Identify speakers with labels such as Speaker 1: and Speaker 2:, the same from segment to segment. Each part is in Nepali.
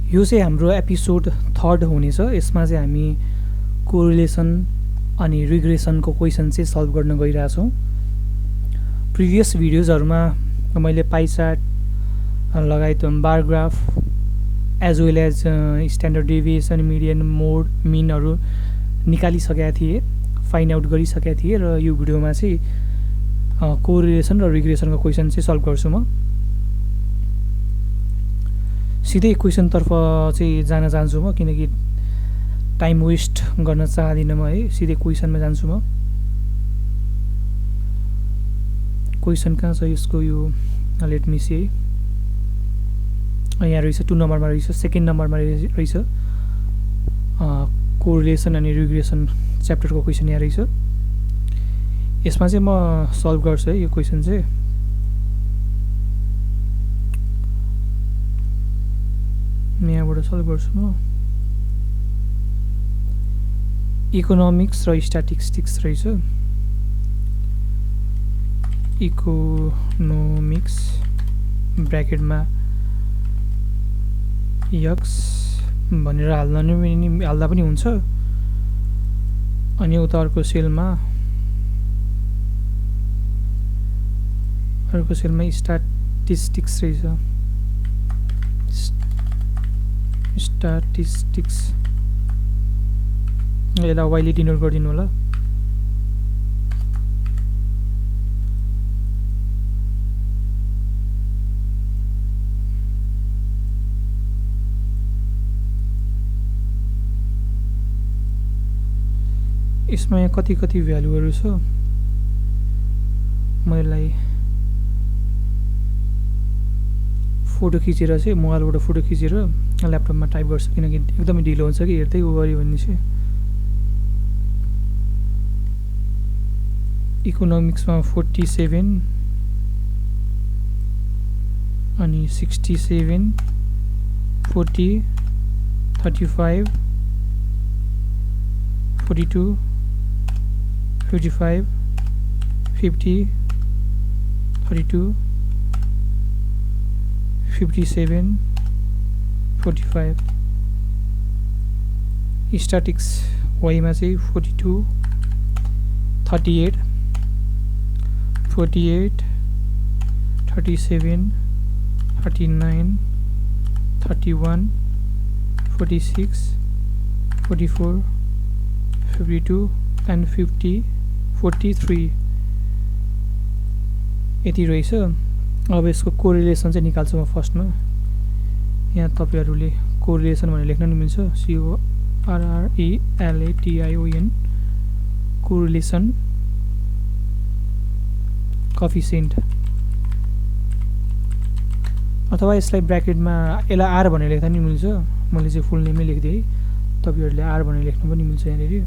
Speaker 1: यो चाहिँ हाम्रो एपिसोड 3 हुनेछ। यसमा चाहिँ हामी कोरिलेसन अनि रिग्रेसनको क्वेसन चाहिँ सल्भ गर्न गइरहेछौँ। प्रिभियस भिडियोजहरुमा मैले पाइ चार्ट लगायत bar graph as well as standard deviation, median, mode, मिनहरु निकालिसकेका थिए, फाइन्ड आउट गरिसकेका थिए र यो भिडियोमा चाहिँ कोरिलेसन र रिग्रेसनको क्वेसन चाहिँ सल्भ गर्छु म। सिधै क्वेसन तर्फ चाहिँ जान चाहन्छु म, किनकि टाइम वेस्ट गर्न चाहदिन म है। सिधै क्वेसनमा जान्छु म। क्वेसन कहाँ छ यसको? यो लेट मी सी है, यहाँ रहेछ 2 नम्बरमा रहेछ, सेकेन्ड नम्बरमा रहेछ। कोरिलेसन अनि रिग्रेसन च्याप्टरको क्वेसन यहाँ रहेछ। यसमा चाहिँ म सल्भ गर्छु है यो क्वेसन चाहिँ। यहाँबाट सल्भ गर्छु म। इकोनोमिक्स र स्ट्याटिस्टिक्स रहेछ। इकोनोमिक्स ब्र्याकेटमा यक्स भनेर हाल्दा पनि हुन्छ, अनि उता अर्को सेलमा स्ट्याटिस्टिक्स रहेछ। स्ट्याटिस्टिक्स यसलाई वाइले डिनोट गरिदिनु होला। यसमा यहाँ कति भ्यालुहरु छ, म यसलाई फोटो खिचेर चाहिँ मोबाइलबाट फोटो खिचेर ल्यापटपमा टाइप गर्छु, किनकि एकदमै ढिलो हुन्छ कि हेर्दै गऱ्यो भने चाहिँ। इकोनोमिक्समा 47 अनि 67 40 35 42 55 50 32 57 45। स्ट्याटिक्स वाइमा चाहिँ 42 38 48 37 39 31 46 44 52 and 50 43 यति रहेछ। अब यसको कोरिलेसन चाहिँ निकाल्छु म फर्स्टमा। यहाँ तपाईहरुले कोरिलेसन भनेर लेख्न नि मिल्छ, CORRELATION कोरिलेसन कोएफिसिएन्ट, अथवा यसलाई ब्र्याकेटमा यसलाई R भनेर लेख्दा नि मिल्छ। मैले चाहिँ फुल नेमै लेख्दिए है, तपाईहरुले R भनेर लेख्न पनि मिल्छ यहाँनेरि।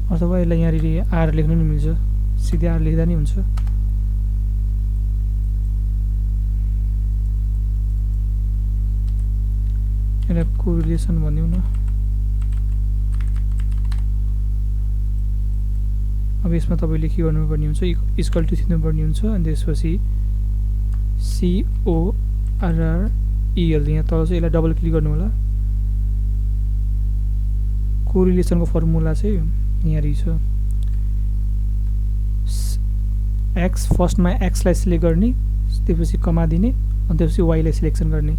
Speaker 1: अथवा यसलाई यहाँनेरि R लेख्न नि मिल्छ, सिधै R लेख्दा नि हुन्छ। यसलाई कोरिलेसन भनिदिउँ न। अब यसमा तपाईले के गर्नुपर्ने हुन्छ, इक्वल टु थिच्नुपर्ने हुन्छ, अनि त्यसपछि CORREL यहाँ तल चाहिँ यसलाई डबल क्लिक गर्नु होला। कोरिलेसनको फर्मुला चाहिँ यहाँ रहेछ। एक्स फर्स्टमा एक्सलाई सिलेक्ट गर्ने, त्यसपछि कमा दिने, अनि त्यसपछि वाइलाई सिलेक्सन गर्ने।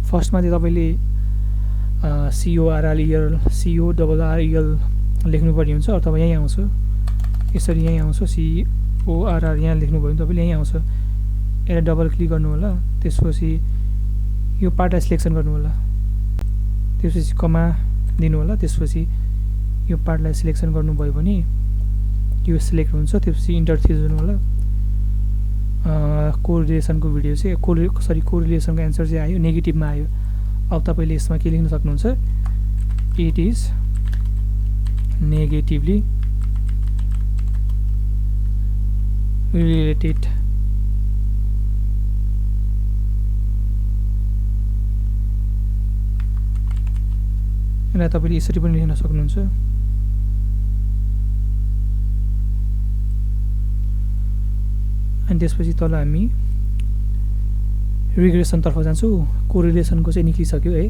Speaker 1: फर्स्टमा चाहिँ तपाईले CORREL लेख्नुपर्ने हुन्छ, अथवा यही आउँछ, यसरी यही आउँछ CORR यहाँ लेख्नुभयो भने तपाईले यही आउँछ। यसलाई डबल क्लिक गर्नु होला, त्यसपछि यो पार्टलाई सिलेक्सन गर्नु होला, त्यसपछि कमा दिनु होला, त्यसपछि यो पार्टलाई सिलेक्सन गर्नुभयो भने यो सिलेक्ट हुन्छ, त्यसपछि इन्टर थिच्नु होला। कोरिलेसनको भिडियो चाहिँ कोरिलेसनको एन्सर चाहिँ आयो, नेगेटिभमा आयो। अब तपाईले यसमा के लेख्न सक्नुहुन्छ, इट इज नेगेटिभली related यसलाई तपाईले यसरी पनि लेख्न सक्नुहुन्छ। अनि त्यसपछि तल हामी रिग्रेसन तर्फ जान्छौँ। कोरिलेसनको चाहिँ निक्लिसक्यो है,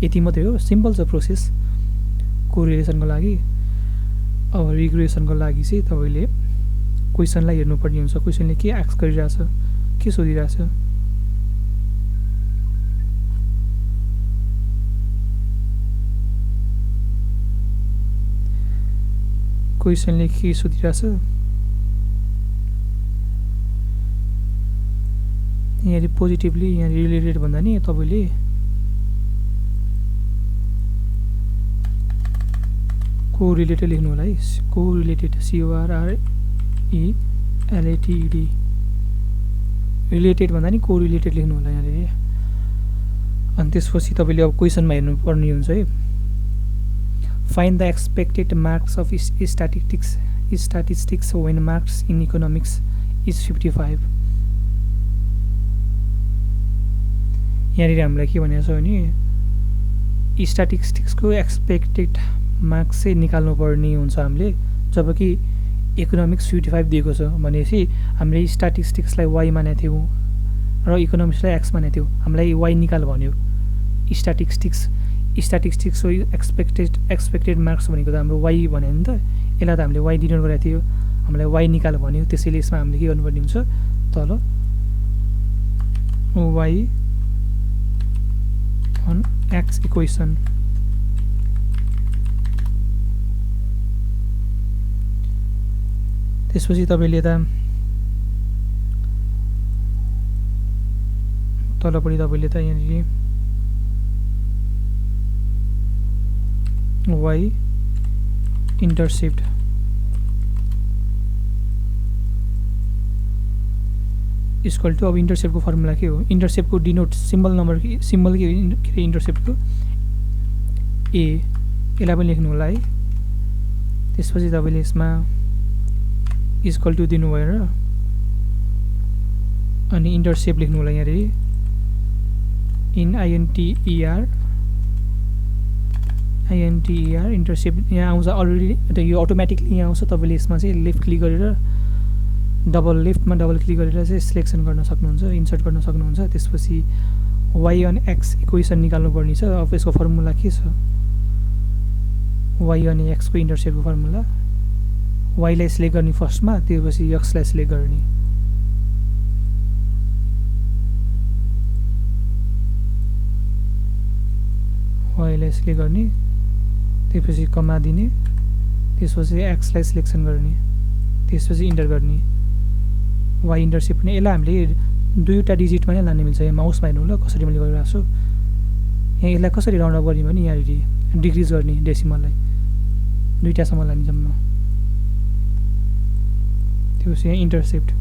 Speaker 1: यति मात्रै हो, सिम्पल छ प्रोसेस कोरिलेसनको लागि। अब रिग्रेसनको लागि चाहिँ तपाईले क्वेसनलाई हेर्नुपर्ने हुन्छ। क्वेसनले के आस्क गरिरहेछ, के सोधिरहेछ। क्वेसनले के सोधिरहेछ, यहाँ पोजिटिभली यहाँ रिलेटेड भन्दा नि तपाईले कोरिलेटेड लेख्नु होला है। कोरिलेटेड CORRELATED रिलेटेड भन्दा नि कोरिलेटेड लेख्नु होला यहाँनिर। अनि त्यसपछि तपाईले अब क्वेसनमा हेर्नुपर्ने हुन्छ है। Find the expected marks of statistics when marks in economics is 55। यहाँनिर हामीलाई के भनेको छ भने स्ट्याटिस्टिक्सको एक्सपेक्टेड मार्क्स चाहिँ निकाल्नुपर्ने हुन्छ हामीले। जबकि इकोनोमिक्स 55 दिएको छ भनेपछि हामीले स्ट्याटिस्टिक्सलाई y मानेको थियौँ र इकोनोमिक्सलाई x मानेको थियौँ। हामीलाई y निकाल भन्यो। स्ट्याटिस्टिक्सको एक्सपेक्टेड मार्क्स भनेको त हाम्रो y भन्यो नि त, यसलाई त हामीले y डिनोट गरेको थियो, हामीलाई y निकाल भन्यो। त्यसैले यसमा हामीले के गर्नुपर्ने हुन्छ, तल y on x इक्वेसन त्यसपछि तपाईले यता तलपट्टि तपाईले त यहाँनिर y इन्टरसेप्ट इक्वल टु, अब इन्टरसेप्टको फर्मुला के हो, इन्टरसेप्टको डिनोट सिम्बल नम्बर सिम्बल के हो इन्टरसेप्टको ए, यसलाई पनि लेख्नु होला है। त्यसपछि तपाईले यसमा इक्वल टु दिनुभयो र अनि इन्टरसेप्ट लेख्नु होला यहाँनिर इन INTER इन्टरसेप्ट यहाँ आउँछ अलरेडी, यो अटोमेटिकली यहाँ आउँछ। तपाईले यसमा चाहिँ लेफ्ट क्लिक गरेर लेफ्टमा डबल क्लिक गरेर चाहिँ सिलेक्सन गर्न सक्नुहुन्छ, इन्सर्ट गर्न सक्नुहुन्छ। त्यसपछि y on x इक्वेसन निकाल्नुपर्ने छ। अब यसको फर्मुला के छ, y on x को इन्टरसेप्टको फर्मुला y लाई सिलेक्ट गर्ने फर्स्टमा, त्यसपछि x लाई सिलेक्ट गर्ने। y लाई सिलेक्ट गर्ने, त्यसपछि कमा दिने, त्यसपछि x लाई सिलेक्सन गर्ने, त्यसपछि इन्टर गर्ने। y इन्टरसेप्ट पनि यसलाई हामीले दुईवटा डिजिटमा नै लाने मिल्छ। यहाँ माउसमा हेर्नु ल कसरी मैले गरिरहेको छु। यहाँ यसलाई कसरी राउन्ड अप गर्ने भने यहाँनिर डिक्रिज गर्ने, डेसिमललाई दुईटासम्म लाने जम्मा। त्यसपछि यहाँ इन्टरसेप्ट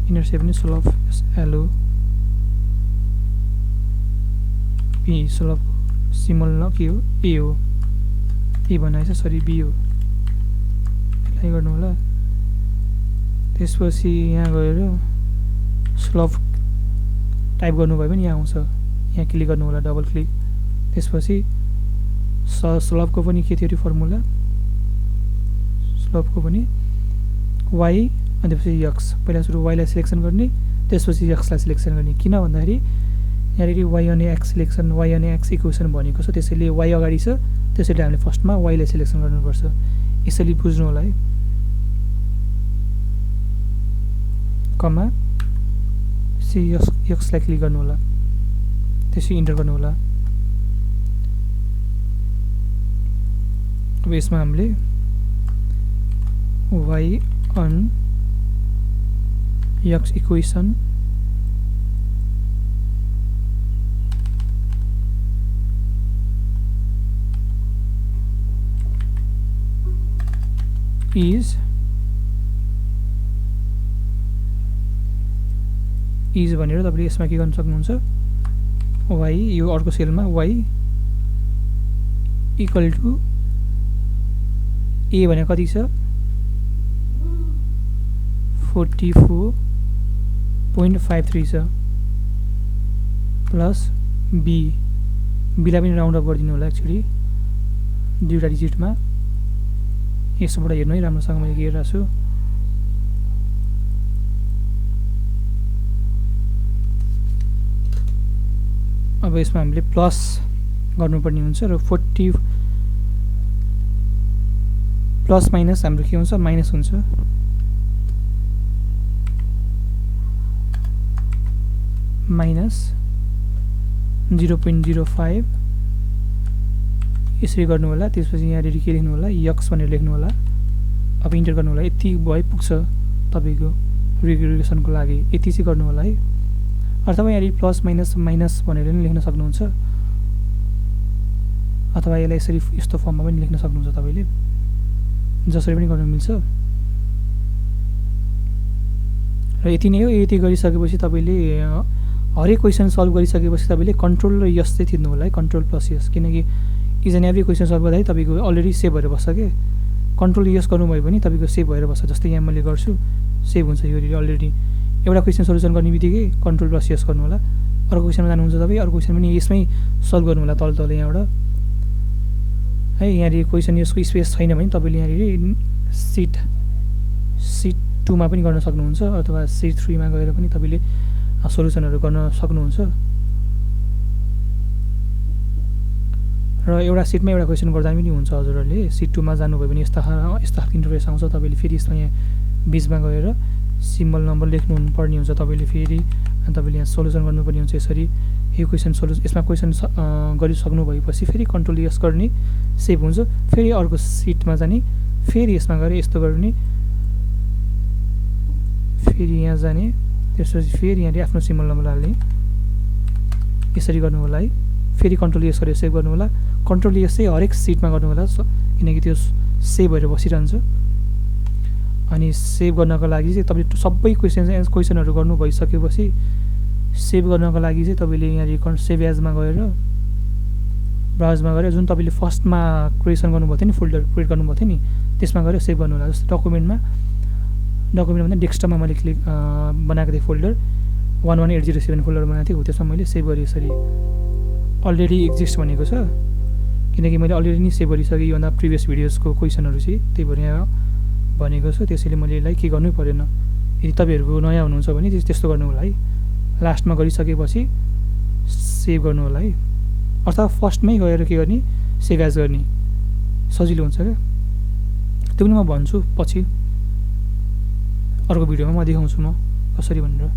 Speaker 1: नि स्लोप एलो पी, स्लोप सिम्बल न के हो, ए हो, ए बनाएछ सरी बी हो, यसलाई गर्नु होला। त्यसपछि यहाँ गएर स्लोप टाइप गर्नुभयो भने यहाँ आउँछ, यहाँ क्लिक गर्नु होला डबल क्लिक। त्यसपछि स्लोपको पनि के थियो फर्मुला, स्लोपको पनि y अनि त्यसपछि x, पहिला सुरु y लाई सिलेक्सन गर्ने, त्यसपछि x लाई सिलेक्सन गर्ने। किन भन्दाखेरि यहाँनिर y अनि x सिलेक्सन, y अनि x इक्वेसन भनेको छ, त्यसैले y अगाडि छ, त्यसैले हामीले फर्स्टमा y लाई सिलेक्सन गर्नुपर्छ। यसरी बुझ्नु होला है। कमा x लाई क्लिक गर्नु होला, त्यसपछि इन्टर गर्नु होला। अब यसमा हामीले y on x equation is भनेर तपाईले यसमा के गर्न सक्नुहुन्छ, y यो अर्को सेलमा y इक्वल टु ए भने कति छ 44.53 छ प्लस बी, बीलाई पनि राउन्ड अप गरिदिनु होला एक्चुअली दुईवटा डिजिटमा यसबाट हेर्नु है राम्रोसँग मैले के गरिरहेको छु। अब यसमा हामीले प्लस गर्नुपर्ने हुन्छ र 40 प्लस माइनस हाम्रो के हुन्छ माइनस हुन्छ। माइनस 0.05 यसरी गर्नु होला। त्यसपछि यहाँ के लेख्नु होला यक्स भनेर लेख्नु होला। अब इन्टर गर्नु होला। यति भइ पुग्छ तपाईको रिग्रेसनको लागि यति चाहिँ गर्नु होला है। अथवा यहाँ प्लस माइनस माइनस भनेर पनि लेख्न सक्नुहुन्छ अथवा यसलाई यसरी यस्तो फर्ममा पनि लेख्न सक्नुहुन्छ तपाईले जसरी पनि गर्न मिल्छ। र यति नै हो। यति गरिसकेपछि तपाईले हरेक क्वेसन सल्भ गरिसकेपछि तपाईले कन्ट्रोल र यस चाहिँ थिच्नु होला है। कन्ट्रोल प्लस यस किनकि is and every question solve गर्दा तपाईको अलरेडी सेभ भएर बस्छ के। कन्ट्रोल यस गर्नुभयो भने तपाईको सेभ भएर बस्छ। जस्तै यहाँ मैले गर्छु सेभ हुन्छ यो अलरेडी। एउटा क्वेसन सल्युसन गर्ने बित्तिकै कन्ट्रोल प्लस यस गर्नु होला। अर्को क्वेसनमा जानुहुन्छ तपाईँ अर्को क्वेसन पनि यसमै सल्भ गर्नु होला। तल यहाँबाट है यहाँ क्वेसन यसको स्पेस छैन भने तपाईँले यहाँ सिट 2 मा पनि गर्न सक्नुहुन्छ अथवा सिट 3 मा गएर पनि तपाईँले सोल्युसनहरू गर्न सक्नुहुन्छ। र एउटा सिटमा एउटा क्वेसन गर्दा पनि हुन्छ हजुरहरूले। सिट 2 मा जानुभयो भने यस्ता खालको इन्टरफेस आउँछ। तपाईँले फेरि यसमा यहाँ बीचमा गएर सिम्बल नम्बर लेख्नु पर्ने हुन्छ। तपाईँले फेरि तपाईँले यहाँ सोल्युसन गर्नुपर्ने हुन्छ। यसरी यो क्वेसन सोल्युसन यसमा क्वेसन गरिसक्नु भएपछि फेरि कन्ट्रोल यस गर्ने सेभ हुन्छ। फेरि अर्को सिटमा जाने फेरि यसमा गएर यस्तो गर्ने फेरि यहाँ जाने त्यसपछि फेरि यहाँ आफ्नो सिम्बल नम्बर हाल्ने यसरी गर्नु होला है। फेरि कन्ट्रोल यस गरेर सेभ गर्नु होला। कन्ट्रोल यस चाहिँ हरेक सिटमा गर्नु होला किनकि त्यो सेभ भएर बसिरहन्छ। अनि सेभ गर्नको लागि चाहिँ तपाईले सबै क्वेसनहरू गर्नु भइसकेपछि सेभ गर्नको लागि चाहिँ तपाईले यहाँ सेभ एजमा गएर ब्राउजमा गएर जुन तपाईले फर्स्टमा क्रिएसन गर्नुभएको थियो नि फोल्डर क्रिएट गर्नुभएको थियो नि त्यसमा गएर सेभ गर्नु होला। जस्तै डकुमेन्टमा भन्दा डेस्कटपमा मैले क्लिक बनाएको थिएँ फोल्डर 11807 फोल्डर बनाएको थिएँ। हो त्यसमा मैले सेभ गरेँ। यसरी अलरेडी एक्जिस्ट भनेको छ किनकि मैले अलरेडी नै सेभ गरिसकेँ योभन्दा प्रिभियस भिडियोजको क्वेसनहरू चाहिँ। त्यही भएर यहाँ भनेको छु। त्यसैले मैले यसलाई के गर्नै परेन। यदि तपाईँहरूको नयाँ हुनुहुन्छ भने त्यस्तो गर्नु होला है। लास्टमा गरिसकेपछि सेभ गर्नु होला है। अर्थात् फर्स्टमै गएर के गर्ने सेभ एज गर्ने सजिलो हुन्छ क्या। त्यो पनि म भन्छु पछि अर्को भिडियोमा म देखाउँछु म कसरी भनेर।